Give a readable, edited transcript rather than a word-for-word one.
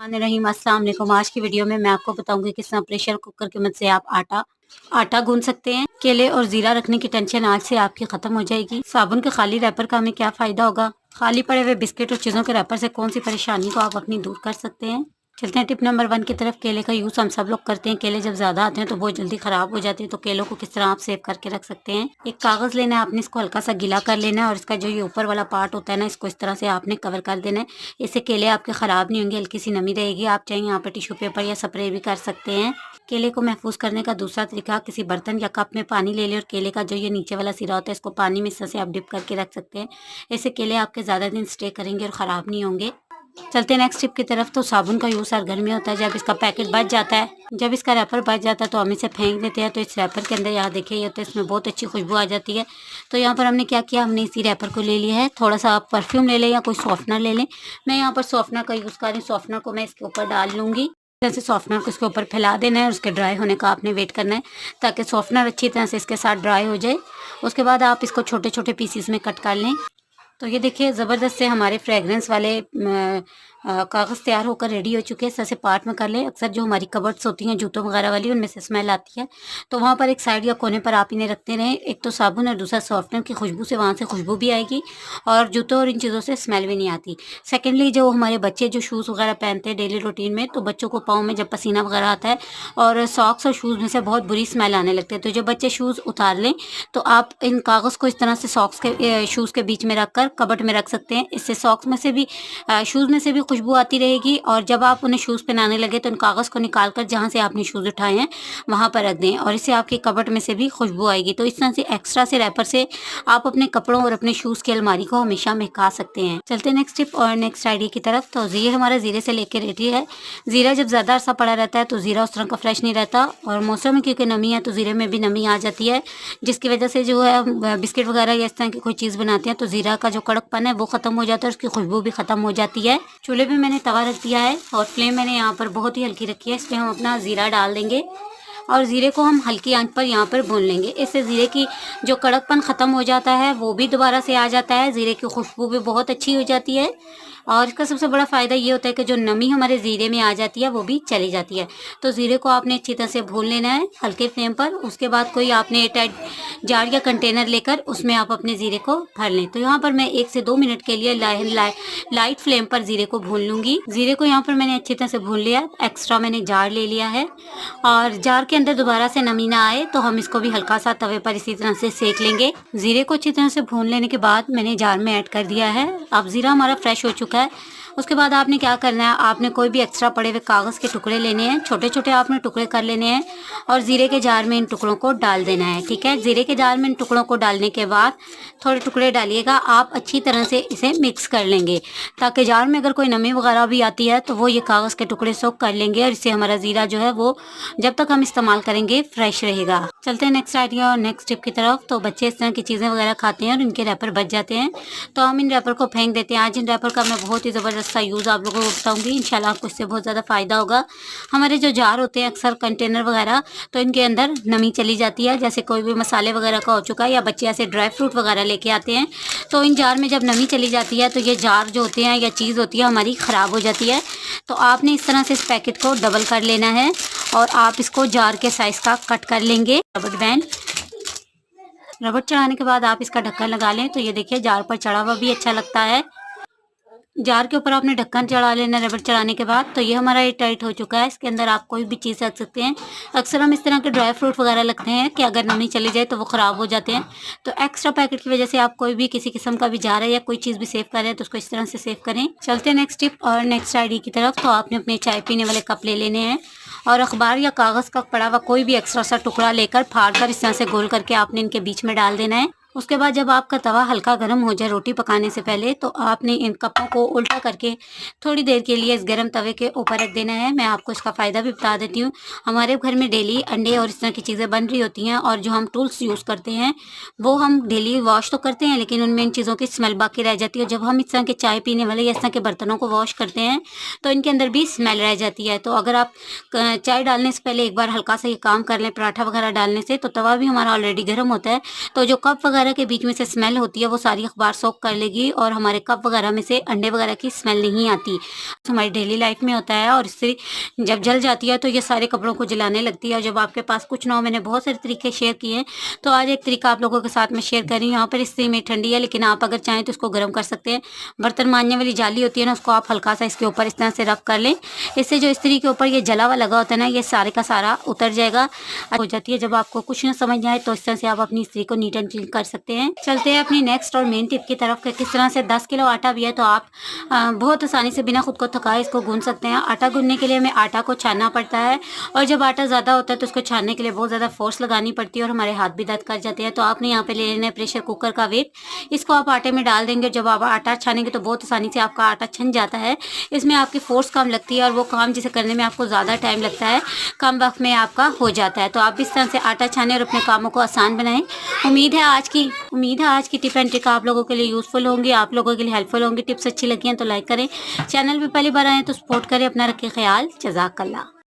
रहीम अस्सलाम वालेकुम। आज की वीडियो में मैं आपको बताऊंगी किस तरह प्रेशर कुकर की मदद से आप आटा गूंद सकते हैं। केले और जीरा रखने की टेंशन आज से आपकी खत्म हो जाएगी। साबुन के खाली रैपर का हमें क्या फायदा होगा। खाली पड़े हुए बिस्किट और चीजों के रैपर से कौन सी परेशानी को आप अपनी दूर कर सकते हैं। चलते हैं टिप नंबर 1 की तरफ। केले का यूज़ हम सब लोग करते हैं। केले जब ज़्यादा आते हैं तो बहुत जल्दी ख़राब हो जाते हैं, तो केलों को किस तरह आप सेव करके रख सकते हैं। एक कागज़ लेना है, आपने इसको हल्का सा गीला कर लेना है और इसका जो ये ऊपर वाला पार्ट होता है ना, इसको इस तरह से आपने कवर कर देना है। इससे केले आपके ख़राब नहीं होंगे, हल्की सी नमी रहेगी। आप चाहें यहाँ पर टिश्यू पेपर या स्प्रे भी कर सकते हैं। केले को महफूज करने का दूसरा तरीका, किसी बर्तन या कप में पानी ले लें और केले का जो ये नीचे वाला सिरा होता है इसको पानी में इस तरह से आप डिप करके रख सकते हैं। इससे केले आपके ज़्यादा दिन स्टे करेंगे और ख़राब नहीं होंगे। चलते हैं नेक्स्ट टिप की तरफ। तो साबुन का यूज़ हर घर में होता है। जब इसका पैकेट बच जाता है, जब इसका रैपर बच जाता है तो हम इसे फेंक देते हैं। तो इस रैपर के अंदर यहाँ देखिए ये होता है, इसमें बहुत अच्छी खुशबू आ जाती है। तो यहाँ पर हमने क्या किया, हमने इसी रैपर को ले लिया है। थोड़ा सा आप परफ्यूम ले लें या कोई सॉफ्टनर ले लें। मैं यहाँ पर सॉफ्टनर का यूज़ कर रही हूँ। सॉफ्टनर को मैं इसके ऊपर डाल लूँगी। जैसे सॉफ्टनर को इसके ऊपर फैला देना है और उसके ड्राई होने का आपने वेट करना है, ताकि सॉफ्टनर अच्छी तरह से इसके साथ ड्राई हो जाए। उसके बाद आप इसको छोटे छोटे पीसीस में कट कर लें। तो ये देखिए ज़बरदस्त से हमारे फ्रेगरेंस वाले कागज़ तैयार होकर रेडी हो चुके हैं। ऐसे पार्ट में कर लें। अक्सर जो हमारी कबर्ड्स होती हैं जूतों वगैरह वाली, उनमें से स्मेल आती है, तो वहाँ पर एक साइड या कोने पर आप इन्हें रखते रहें। एक तो साबुन और दूसरा सॉफ्टनर की खुशबू से वहाँ से खुशबू भी आएगी और जूतों और इन चीज़ों से स्मेल भी नहीं आती। सेकेंडली, जो हमारे बच्चे जो शूज़ वगैरह पहनते हैं डेली रूटीन में, तो बच्चों को पाँव में जब पसीना वगैरह आता है और सॉक्स और शूज़ में से बहुत बुरी स्मेल आने लगती है, तो जब बच्चे शूज़ उतार लें तो आप इन कागज़ को इस तरह से सॉक्स के शूज़ के बीच में रख कर कबर्ड में रख सकते हैं। इससे सॉक्स में से भी शूज़ में से भी खुशबू आती रहेगी और जब आप उन्हें शूज़ पहनाने लगे तो उन कागज़ को निकाल कर जहाँ से आपने शूज़ उठाए हैं वहाँ पर रख दें और इससे आपके कबर्ड में से भी खुशबू आएगी। तो इस तरह से एक्स्ट्रा से रैपर से आप अपने कपड़ों और अपने शूज़ की अलमारी को हमेशा महका सकते हैं। चलते हैं नेक्स्ट टिप और नेक्स्ट आइडिया की तरफ। तो ये हमारा ज़ीरे से लेकर रेडी है। ज़ीरा जब ज़्यादा अरसा पड़ा रहता है तो ज़ीरा उस तरह का फ्रेश नहीं रहता और मौसम में क्योंकि नमी है तो ज़ीरे में भी नमी आ जाती है, जिसकी वजह से जो है बिस्किट वगैरह या इस तरह की कोई चीज़ बनाते हैं तो ज़ीरा का जो कड़कपन है वो ख़त्म हो जाता है, उसकी खुशबू भी ख़त्म हो जाती है। चूल्हे पे मैंने तवा रख दिया है और फ्लेम मैंने यहाँ पर बहुत ही हल्की रखी है। इसमें हम अपना ज़ीरा डाल देंगे और ज़ीरे को हम हल्की आंच पर यहाँ पर भून लेंगे। इससे ज़ीरे की जो कड़कपन ख़त्म हो जाता है वो भी दोबारा से आ जाता है। ज़ीरे की खुशबू भी बहुत अच्छी हो जाती है और इसका सबसे बड़ा फ़ायदा ये होता है कि जो नमी हमारे ज़ीरे में आ जाती है वो भी चली जाती है। तो ज़ीरे को आपने अच्छी तरह से भून लेना है हल्के फ्लेम पर। उसके बाद कोई आपने एयरटाइट जार या कंटेनर लेकर उसमें आप अपने ज़ीरे को भर लें। तो यहाँ पर मैं 1 से 2 मिनट के लिए लाइट फ्लेम पर ज़ीरे को भून लूँगी। ज़ीरे को यहाँ पर मैंने अच्छी तरह से भून लिया। एक्स्ट्रा मैंने जार ले लिया है और जार के अंदर दोबारा से नमी ना आए तो हम इसको भी हल्का सा तवे पर इसी तरह से सेक लेंगे। ज़ीरे को अच्छी तरह से भून लेने के बाद मैंने जार में ऐड कर दिया है। अब ज़ीरा हमारा फ्रेश हो चुका है। उसके बाद आपने क्या करना है, आपने कोई भी एक्स्ट्रा पड़े हुए कागज़ के टुकड़े लेने हैं, छोटे छोटे आपने टुकड़े कर लेने हैं और ज़ीरे के जार में इन टुकड़ों को डाल देना है। ठीक है, ज़ीरे के जार में इन टुकड़ों को डालने के बाद थोड़े टुकड़े डालिएगा। आप अच्छी तरह से इसे मिक्स कर लेंगे ताकि जार में अगर कोई नमी वगैरह भी आती है तो वो ये कागज़ के टुकड़े सोख कर लेंगे और इससे हमारा ज़ीरा जो है वो जब तक हम इस्तेमाल करेंगे फ्रेश रहेगा। चलते हैं नेक्स्ट आइडिया और नेक्स्ट टिप की तरफ। तो बच्चे इस तरह की चीज़ें वगैरह खाते हैं और इनके रैपर बच जाते हैं तो हम इन रैपर को फेंक देते हैं। आज इन रैपर का मैं बहुत ही ज़बरदस्त सा यूज़ आप लोगों को बताऊंगी। इंशाल्लाह आपको इससे बहुत ज़्यादा फ़ायदा होगा। हमारे जो जार होते हैं अक्सर कंटेनर वगैरह, तो इनके अंदर नमी चली जाती है, जैसे कोई भी मसाले वगैरह का हो चुका है या बच्चे ऐसे ड्राई फ्रूट वगैरह लेके आते हैं तो इन जार में जब नमी चली जाती है तो ये जार जो होते हैं या चीज़ होती है हमारी ख़राब हो जाती है। तो आपने इस तरह से इस पैकेट को डबल कर लेना है और आप इसको जार के साइज़ का कट कर लेंगे। रबर बैंड रबड़ चढ़ाने के बाद आप इसका ढक्कन लगा लें। तो ये देखिए जार पर चढ़ा हुआ भी अच्छा लगता है। जार के ऊपर आपने ढक्कन चढ़ा लेना रबड़ चढ़ाने के बाद। तो ये हमारा ये टाइट हो चुका है। इसके अंदर आप कोई भी चीज़ रख सकते हैं। अक्सर हम इस तरह के ड्राई फ्रूट वगैरह लगते हैं कि अगर नमी चली जाए तो वो ख़राब हो जाते हैं। तो एक्स्ट्रा पैकेट की वजह से आप कोई भी किसी किस्म का भी जार है या कोई चीज़ भी सेव कर रहे हैं तो उसको इस तरह से सेव करें। चलते हैं नेक्स्ट टिप और नेक्स्ट आइडिया की तरफ। तो आपने अपने चाय पीने वाले कप ले लेने हैं और अखबार या कागज़ का पड़ा हुआ कोई भी एक्स्ट्रा सा टुकड़ा लेकर फाड़ कर इस तरह से गोल करके आपने इनके बीच में डाल देना है। उसके बाद जब आपका तवा हल्का गर्म हो जाए रोटी पकाने से पहले तो आपने इन कपों को उल्टा करके थोड़ी देर के लिए इस गर्म तवे के ऊपर रख देना है। मैं आपको इसका फ़ायदा भी बता देती हूँ। हमारे घर में डेली अंडे और इस तरह की चीज़ें बन रही होती हैं और जो हम टूल्स यूज़ करते हैं वो हम डेली वॉश तो करते हैं लेकिन उनमें इन चीज़ों की स्मेल बाकी रह जाती है। जब हम इस तरह के चाय पीने वाले या इस तरह के बर्तनों को वॉश करते हैं तो इनके अंदर भी स्मेल रह जाती है। तो अगर आप चाय डालने से पहले एक बार हल्का सा ये काम कर लें पराठा वगैरह डालने से, तो तवा भी हमारा ऑलरेडी गर्म होता है तो जो कप वगैरह वगैरह के बीच में से स्मेल होती है वो सारी अखबार सोख कर लेगी और हमारे कप वगैरह में से अंडे वगैरह की स्मेल नहीं आती। तो हमारी डेली लाइफ में होता है और इससे जब जल जाती है तो ये सारे कपड़ों को जलाने लगती है। और जब आपके पास कुछ ना हो, मैंने बहुत सारे तरीके शेयर किए हैं, तो आज एक तरीका आप लोगों के साथ में शेयर कर रही हूँ। यहाँ पर इस्त्री में ठंडी है, लेकिन आप अगर चाहें तो उसको गर्म कर सकते हैं। बर्तन मांजने वाली जाली होती है ना, उसको आप हल्का सा इसके ऊपर इस तरह से रब कर लें। इससे जो इस्त्री के ऊपर ये जला हुआ लगा होता है ना, ये सारे का सारा उतर जाएगा, हो जाती है। जब आपको कुछ ना समझ आए तो इस तरह से आप अपनी इस्त्री को नीट एंड क्लीन कर सकते हैं। चलते हैं अपनी नेक्स्ट और मेन टिप की तरफ। किस तरह से 10 किलो आटा भी है तो आप बहुत आसानी से बिना खुद को थकाए इसको गूंथ सकते हैं। आटा गूंथने के लिए हमें आटा को छानना पड़ता है, और जब आटा ज़्यादा होता है तो उसको छानने के लिए बहुत ज़्यादा फोर्स लगानी पड़ती है और हमारे हाथ भी दर्द कर जाते हैं। तो आपने यहाँ पे ले लेना है प्रेशर कुकर का वेट, इसको आप आटे में डाल देंगे। जब आप आटा छानेंगे तो बहुत आसानी से आपका आटा छन जाता है। इसमें आपकी फोर्स कम लगती है और वो काम जिसे करने में आपको ज़्यादा टाइम लगता है कम वक्त में आपका हो जाता है। तो आप इस तरह से आटा छानें और अपने कामों को आसान बनाएं। उम्मीद है आज की टिप एंड ट्रिक आप लोगों के लिए यूजफुल होंगी, आप लोगों के लिए हेल्पफुल होंगी। टिप्स अच्छी लगी हैं तो लाइक करें, चैनल पे पहली बार आए तो सपोर्ट करें। अपना रखें ख्याल। जज़ाकल्लाह।